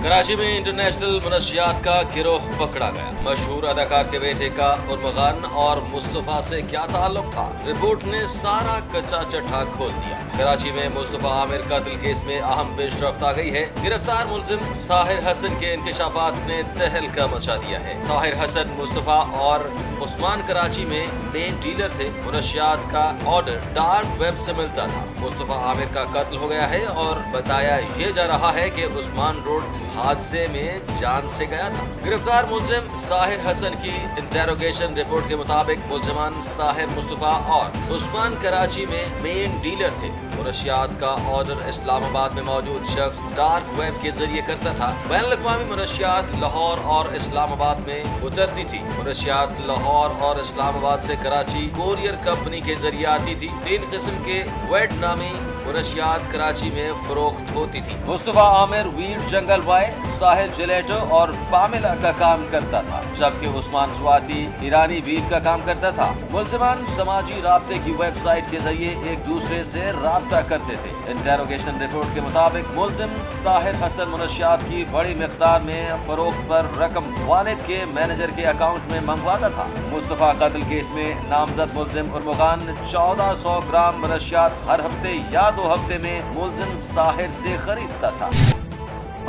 कराची में इंटरनेशनल मनशियात का गिरोह पकड़ा गया। मशहूर अदाकार के बेटे का उर्मगान और मुस्तफा से क्या ताल्लुक था, रिपोर्ट ने सारा कच्चा चट्टा खोल दिया। कराची में मुस्तफा आमिर कत्ल केस में अहम पेशरफ्त आ गई है। गिरफ्तार मुलजिम साहिर हसन के इंकशाफात ने तहलका मचा दिया है। साहिर हसन मुस्तफा और उस्मान कराची में मेन डीलर थे। मनशियात का ऑर्डर डार्क वेब से मिलता था। मुस्तफा आमिर का कत्ल हो गया है और बताया ये जा रहा है कि उस्मान रोड हादसे में जान से गया था। गिरफ्तार मुलजिम साहिर हसन की इंटेरोगेशन रिपोर्ट के मुताबिक मुलजमान साहिर मुस्तफा और उस्मान कराची में मेन डीलर थे। मनशियात का ऑर्डर इस्लामाबाद में मौजूद शख्स डार्क वेब के जरिए करता था। बैनुल-अक़वामी मनशियात लाहौर और इस्लामाबाद में उतरती थी। मनशियात लाहौर और इस्लामाबाद से कराची कोरियर कंपनी के जरिए आती थी। 3 किस्म के वेट नामी मनशियात कराची में फरोख्त होती थी। मुस्तफा आमिर वीर जंगल बॉय, साहिल जिलेटो और पामिला का काम करता था, जबकि उस्मान स्वाति ईरानी वीर का काम करता था। मुलजिमान समाजी राब्ते की वेबसाइट के जरिए एक दूसरे से राब्ता करते थे। इंटेरोगेशन रिपोर्ट के मुताबिक मुलजिम साहिर हसन मनशियात की बड़ी मिकदार में फरोख्त पर रकम वालिद के मैनेजर के अकाउंट में मंगवाता था। मुस्तफा कत्ल केस में नामजद मुलजिम उर्मगान 1400 ग्राम मनशियात हर हफ्ते या 2 हफ्ते में मुलजिम साहिर से खरीदता था।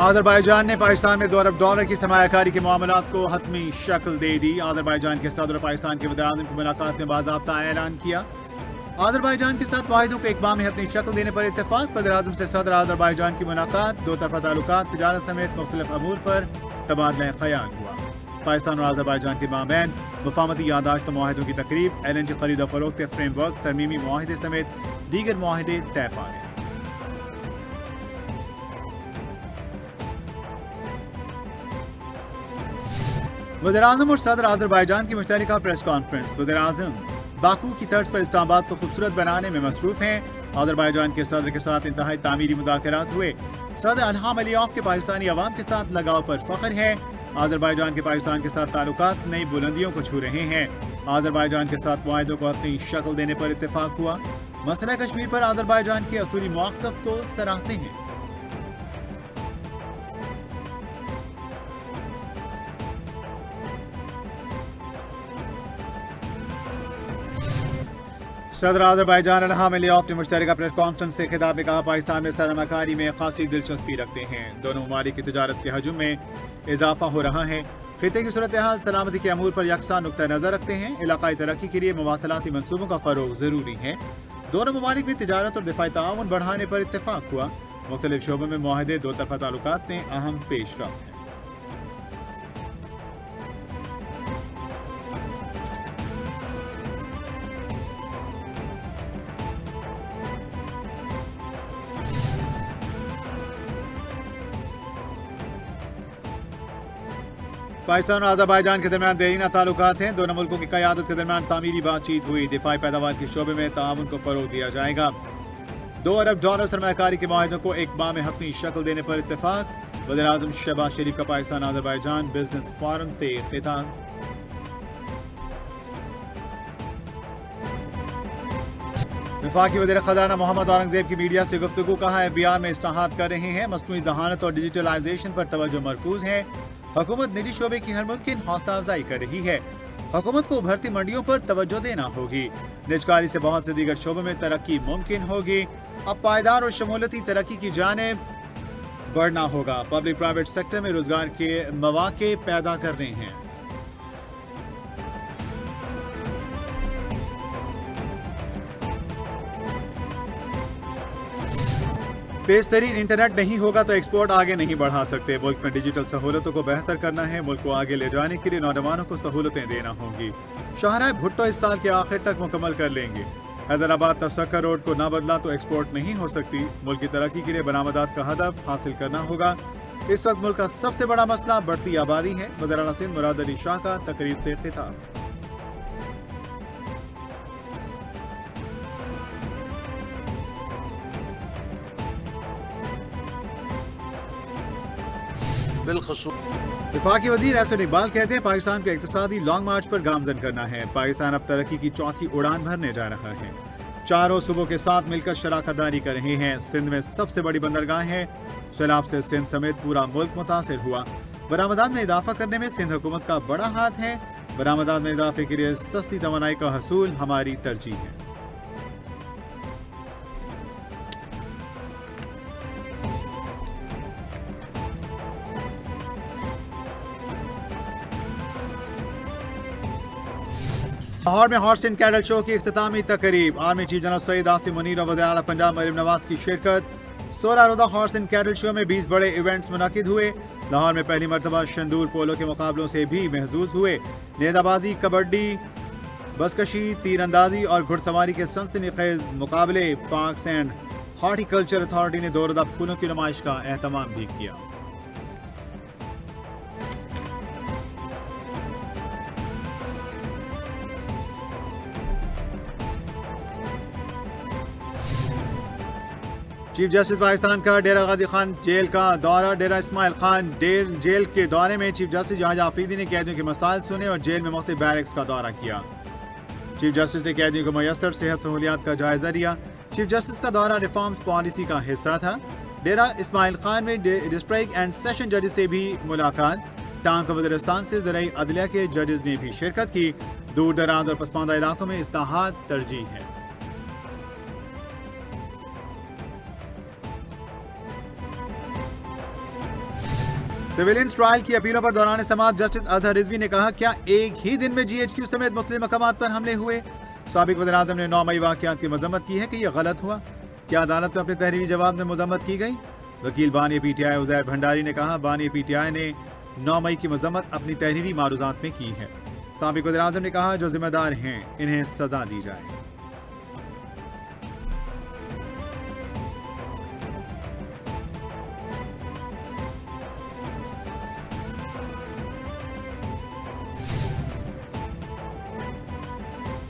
आज़रबाईजान ने पाकिस्तान में $2 अरब की सरमायाकारी के मामलात को हतमी शक्ल दे दी। आज़रबाईजान के सदर पाकिस्तान के वज़ीर-ए-आज़म की मुलाकात में बाज़ाब्ता ऐलान किया। आज़रबाईजान के साथ माहिदों को इक़बाल में हतमी शक्ल देने पर इत्तेफाक। वज़ीर-ए-आज़म से सदर आज़रबाईजान की मुलाकात, 2 तरफ़ा ताल्लुकात, तिजारत समेत मुख्तलिफ अमूर पर तबादला ख़याल हुआ। पाकिस्तान और आज़रबाईजान के माबैन मुफ़ाहमती यादाश्त मुआहिदों की तक़रीब, LNG खरीद और फ़रोख्त फ्रेमवर्क, तरमीमी मुआहिदे समेत दीगर मुआहिदे तय पा गए। वज़ीर-ए-आज़म और सदर आज़रबाईजान की मुश्तरका प्रेस कॉन्फ्रेंस। वज़ीर-ए-आज़म बाकू की तर्ज पर इस्लामाबाद को खूबसूरत बनाने में मसरूफ़ हैं। आज़रबाईजान के सदर के साथ इंतहाई तामीरी मुज़ाकरात हुए। सदर इल्हाम अलियव के पाकिस्तानी अवाम के साथ लगाव पर फ़ख्र है। आज़रबाईजान के पाकिस्तान के साथ ताल्लुकात नई बुलंदियों को छू रहे हैं। आज़रबाईजान के साथ मुआहिदों को अपनी शक्ल देने पर इत्तेफाक हुआ। मसला कश्मीर पर आज़रबाईजान के असूली मौक़िफ़ को सराहते हैं। सदर आज़रबाईजान इल्हाम अलियव ने मुश्तरका प्रेस कॉन्फ्रेंस से खिताब में कहा, पाकिस्तान में सरमाकारी में खासी दिलचस्पी रखते हैं। दोनों ममालिक की तजारत के हजम में इजाफा हो रहा है। खिते की सूरत हाल सलामती के अमूर पर यकसा नुक्ता नज़र रखते हैं। इलाकाई तरक्की के लिए मवासलाती मनसूबों का फ़रोग़ ज़रूरी है। दोनों ममालिक में तिजारत और दिफ़ाई ताउन बढ़ाने पर इत्तेफाक हुआ। मुख्तलिफ शोबों में मुआहिदे, 2 तरफ़ा ताल्लुकात में अहम पेशरफ्त है। पाकिस्तान और आज़रबाईजान के दरमियान देरीना ताल्लुकात हैं। दोनों मुल्कों की क़यादत के दरमियान तामीरी बातचीत हुई। दिफाई पैदावार के शोबे में ताउन को फ़रोग़ दिया जाएगा। $2 अरब सरमायाकारी के माहिदों को इक़बाल में हतमी शक्ल देने पर इत्तेफाक। वज़ीर-ए-आज़म शहबाज शरीफ का पाकिस्तान आज़रबाईजान बिजनेस फोरम से खिताब। वफाकी वज़ीर ख़ज़ाना मोहम्मद औरंगज़ेब की मीडिया से गुफ्तगू। कहा, FBR में इस्लाहात कर रहे हैं। मसनूई ज़हानत और डिजिटलाइजेशन पर तवज्जो मरकूज़ है। हुकूमत निजी शोबे की हर मुमकिन हौसला अफजाई कर रही है। हुकूमत को उभरती मंडियों पर तवज्जो देना होगी। निजकारी से बहुत से दीगर शोबों में तरक्की मुमकिन होगी। अब पायदार और शमूलती तरक्की की जानिब बढ़ना होगा। पब्लिक प्राइवेट सेक्टर में रोजगार के मौके पैदा कर रहे हैं। तेज तरीन इंटरनेट नहीं होगा तो एक्सपोर्ट आगे नहीं बढ़ा सकते। मुल्क में डिजिटल सहूलतों को बेहतर करना है। मुल्क को आगे ले जाने के लिए नौजवानों को सहूलतें देना होंगी। शाहराह भुट्टो इस साल के आखिर तक मुकम्मल कर लेंगे। हैदराबाद तसक्कर रोड को न बदला तो एक्सपोर्ट नहीं हो सकती। मुल्क की तरक्की के लिए बरामदात का हदफ हासिल करना होगा। इस वक्त मुल्क का सबसे बड़ा मसला बढ़ती आबादी है। वज़ीर सिंध मुराद अली शाह का तकरीब से खिताब। वफाकी वज़ीर एहसन इकबाल कहते हैं, पाकिस्तान को इक़्तिसादी लॉन्ग मार्च पर गामज़न करना है। पाकिस्तान अब तरक्की की चौथी उड़ान भरने जा रहा है। चारों सूबों के साथ मिलकर शराकत दारी कर रहे हैं। सिंध में सबसे बड़ी बंदरगाह है। सैलाब से सिंध समेत पूरा मुल्क मुतासिर हुआ। बरामदात में इजाफा करने में सिंध हुकूमत का बड़ा हाथ है। बरामदात में इजाफे के लिए सस्ती तवानाई का हसूल हमारी तरजीह है। लाहौर में हॉर्स एंड कैटल शो की इख्तितामी तकरीब। Army chief general Syed Asim Munir और वज़ीर आला पंजाब मरीम नवाज की शिरकत। 16 रोजा हॉर्स एंड कैटल शो में 20 बड़े इवेंट्स मुनाकिद हुए। लाहौर में पहली मरतबा शंदूर पोलो के मुकाबलों से भी महजूज हुए। नेजाबाजी, कबड्डी, बसकशी, तीरंदाजी और घुड़सवारी के सनसनीखेज मुकाबले। पार्क्स एंड हॉर्टिकल्चर अथॉरिटी ने 2 रोजा फूलों की नुमाइश का एहतमाम भी किया। चीफ जस्टिस पाकिस्तान का डेरा गाजी खान जेल का दौरा। डेरा इस्माइल खान जेल के दौरे में चीफ जस्टिस जहाज आफरीदी ने कैदियों के मसाइल सुने और जेल में मुख्तलिफ बैरक्स का दौरा किया। चीफ जस्टिस ने कैदियों को मुयस्सर सेहत सहूलियात का जायजा लिया। चीफ जस्टिस का दौरा रिफॉर्म्स पॉलिसी का हिस्सा था। डेरा इस्माइल खान में डिस्ट्रिक्ट एंड सेशन जजेस से भी मुलाकात। टांग वज़ीरिस्तान से ज़राई अदलिया के जजेस ने भी शिरकत की। दूर दराज और पसमानदा इलाकों में इस्लाहात तरजीह है। सिविलियंस ट्रायल की अपीलों पर दौरान समाअत जस्टिस अजहर रिजवी ने कहा, क्या एक ही दिन में GHQ समेत मुख्तलिफ मकामात पर हमले हुए? साबिक वज़ीर आज़म ने 9 मई वाक़यात की मज़म्मत की है कि यह गलत हुआ। क्या अदालत में अपने तहरीरी जवाब में मज़म्मत की गई? वकील बानी PTI उज़ैर भंडारी ने कहा, बानी PTI ने 9 मई की मज़म्मत अपनी तहरीरी मारूज़ात में की है। साबिक वज़ीर आज़म ने कहा, जो जिम्मेदार हैं इन्हें सज़ा दी जाए।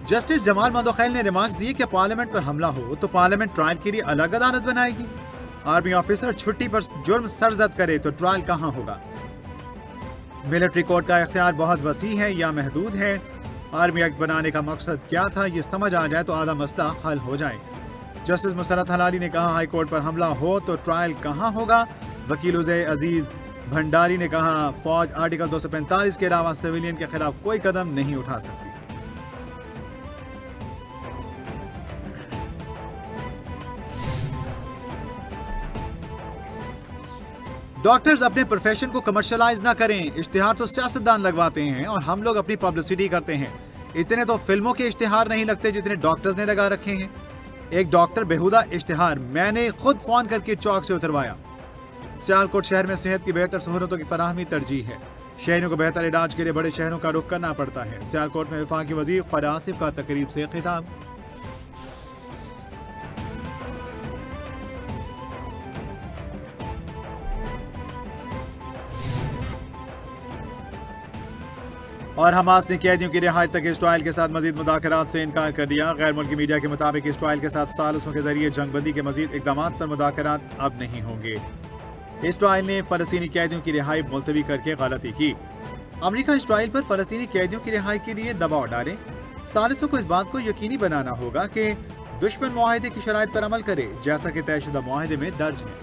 जस्टिस जमाल मंदोखैल ने रिमार्क्स दिए कि पार्लियामेंट पर हमला हो तो पार्लियामेंट ट्रायल के लिए अलग अदालत बनाएगी। आर्मी ऑफिसर छुट्टी पर जुर्म सरजद करे तो ट्रायल कहां होगा? मिलिट्री कोर्ट का इख्तियार बहुत वसी है या महदूद है? आर्मी एक्ट बनाने का मकसद क्या था, ये समझ आ जाए तो आधा मसला हल हो जाए। जस्टिस मुसरत हलाली ने कहा, हाई कोर्ट पर हमला हो तो ट्रायल कहां होगा? वकील उज़ैर अजीज भंडारी ने कहा, फौज आर्टिकल 245 के अलावा सिविलियन के खिलाफ कोई कदम नहीं उठा सकती। डॉक्टर्स अपने प्रोफेशन को कमर्शलाइज ना करें। इश्तिहार तो सियासतदान लगवाते हैं और हम लोग अपनी पब्लिसिटी करते हैं। इतने तो फिल्मों के इश्तिहार नहीं लगते जितने डॉक्टर्स ने लगा रखे हैं। एक डॉक्टर बेहुदा इश्तिहार मैंने खुद फोन करके चौक से उतरवाया। सियालकोट शहर में सेहत की बेहतर सहूलतों की फराहमी तरजीह है। शहरियों को बेहतर इलाज के लिए बड़े शहरों का रुख करना पड़ता है। सियालकोट में वफाकी वजीर ख्वाजा आसिफ का तकरीब से खिताब। और हमास ने कैदियों की रिहाई तक इसराइल के साथ मजीद मुज़ाकरात से इनकार कर दिया। गैर मुल्की मीडिया के मुताबिक इसराइल के साथ सालिसों के जरिए जंगबंदी के मजीद इक़दामात पर मुज़ाकरात अब नहीं होंगे। इसराइल ने फ़लस्तीनी कैदियों की रिहाई मुलतवी करके गलती की। अमरीका इसराइल पर फ़लस्तीनी कैदियों की रिहाई के लिए दबाव डाले। सालिसों को इस बात को यकीनी बनाना होगा कि दुश्मन मुआहिदे की शराइत पर अमल करे, जैसा कि तयशुदा मुआहिदे में दर्ज है।